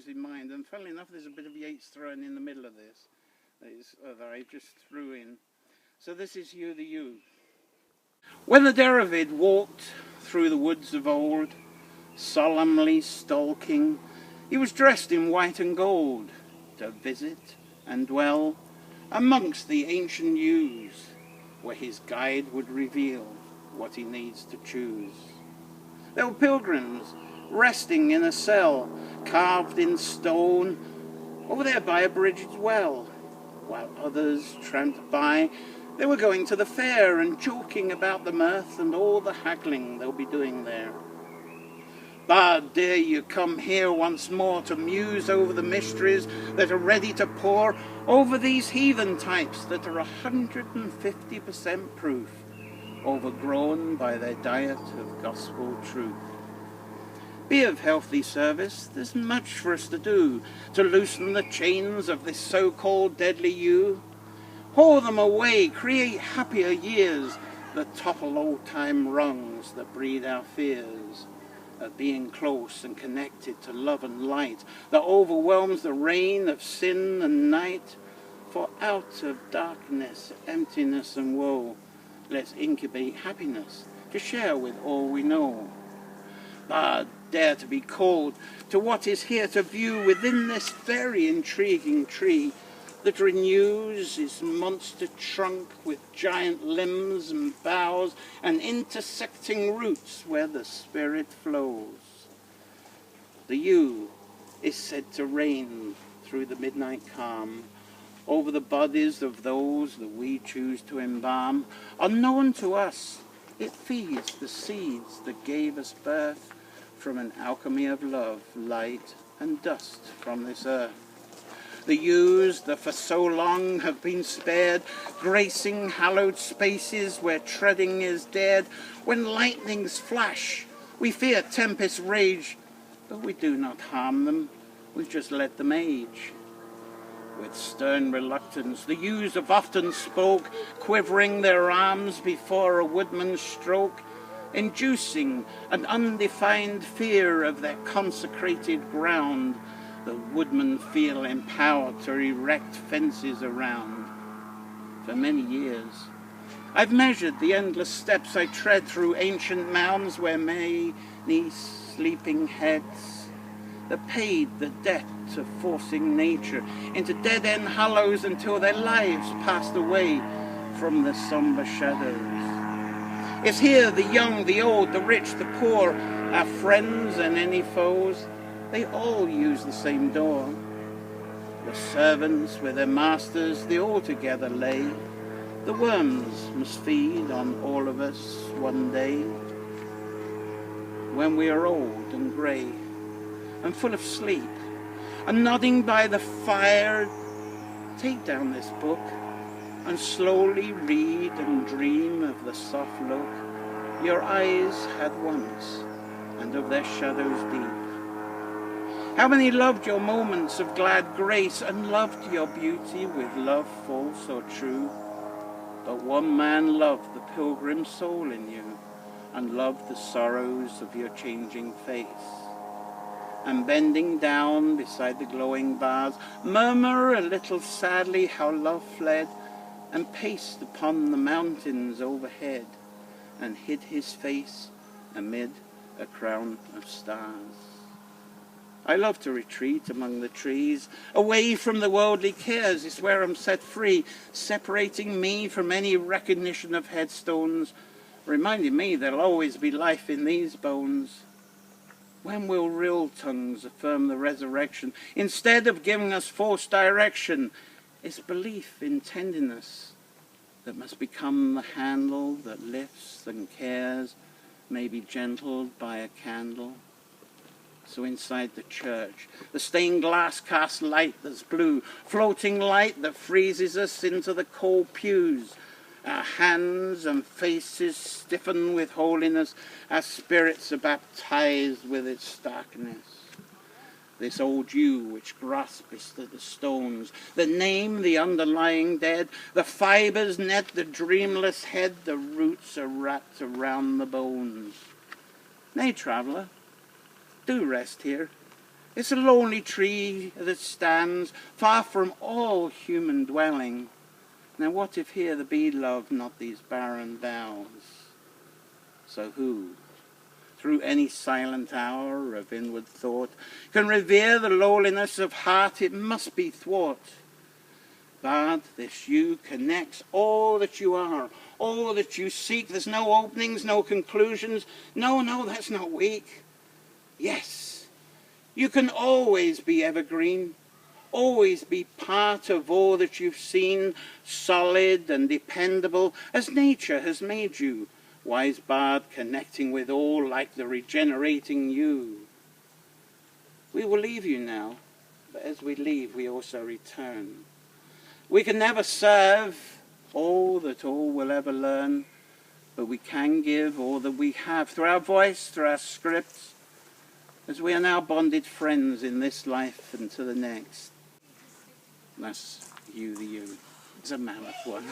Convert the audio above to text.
in mind, and funnily enough there's a bit of Yeats thrown in the middle of this that I just threw in. So this is Ioho The Yew. When the Dervid walked through the woods of old, solemnly stalking, he was dressed in white and gold, to visit and dwell amongst the ancient yews, where his guide would reveal what he needs to choose. There were pilgrims resting in a cell, carved in stone, over there by a bridge's well, while others tramped by. They were going to the fair and joking about the mirth and all the haggling they'll be doing there. Bard, dare you come here once more to muse over the mysteries that are ready to pour over these heathen types that are 150% proof, overgrown by their diet of gospel truth. Be of healthy service, there's much for us to do, to loosen the chains of this so-called deadly yew. Haul them away, create happier years that topple old-time rungs that breed our fears of being close and connected to love and light that overwhelms the reign of sin and night. For out of darkness, emptiness and woe, let's incubate happiness to share with all we know. Bard, dare to be called to what is here to view within this very intriguing tree that renews its monster trunk with giant limbs and boughs and intersecting roots where the spirit flows. The yew is said to reign through the midnight calm over the bodies of those that we choose to embalm. Unknown to us, it feeds the seeds that gave us birth from an alchemy of love, light and dust from this earth. The yews that for so long have been spared, gracing hallowed spaces where treading is dared. When lightnings flash, we fear tempests rage, but we do not harm them, we just let them age. With stern reluctance, the yews have often spoke, quivering their arms before a woodman's stroke, inducing an undefined fear of their consecrated ground. The woodmen feel empowered to erect fences around. For many years, I've measured the endless steps I tread through ancient mounds where many sleeping heads that paid the debt of forcing nature into dead-end hollows until their lives passed away from the somber shadows. It's here the young, the old, the rich, the poor, our friends and any foes, they all use the same door. The servants with their masters, they all together lay. The worms must feed on all of us one day. When we are old and grey and full of sleep and nodding by the fire, take down this book and slowly read and dream of the soft look your eyes had once and of their shadows deep. How many loved your moments of glad grace and loved your beauty with love false or true? But one man loved the pilgrim soul in you and loved the sorrows of your changing face. And bending down beside the glowing bars, murmur a little sadly how love fled and paced upon the mountains overhead and hid his face amid a crown of stars. I love to retreat among the trees, away from the worldly cares. It's where I'm set free, separating me from any recognition of headstones, reminding me there'll always be life in these bones. When will real tongues affirm the resurrection, instead of giving us false direction? It's belief in tenderness that must become the handle that lifts and cares, may be gentled by a candle. So inside the church, the stained glass casts light that's blue, floating light that freezes us into the cold pews. Our hands and faces stiffen with holiness, our spirits are baptized with its starkness. This old yew which grasps at the stones that name the underlying dead, the fibres net the dreamless head, the roots are wrapped around the bones. Nay, traveller, do rest here. It's a lonely tree that stands far from all human dwelling. Now what if here the bee love not these barren boughs? So who, through any silent hour of inward thought, can revere the lowliness of heart it must be thwart? Bard, this yew connects all that you are, all that you seek. There's no openings, no conclusions. No, that's not weak. Yes, you can always be evergreen, always be part of all that you've seen, solid and dependable, as nature has made you. Wise bard, connecting with all like the regenerating yew. We will leave you now, but as we leave, we also return. We can never serve all that all will ever learn, but we can give all that we have through our voice, through our scripts, as we are now bonded friends in this life and to the next. That's You the Yew. It's a mammoth one.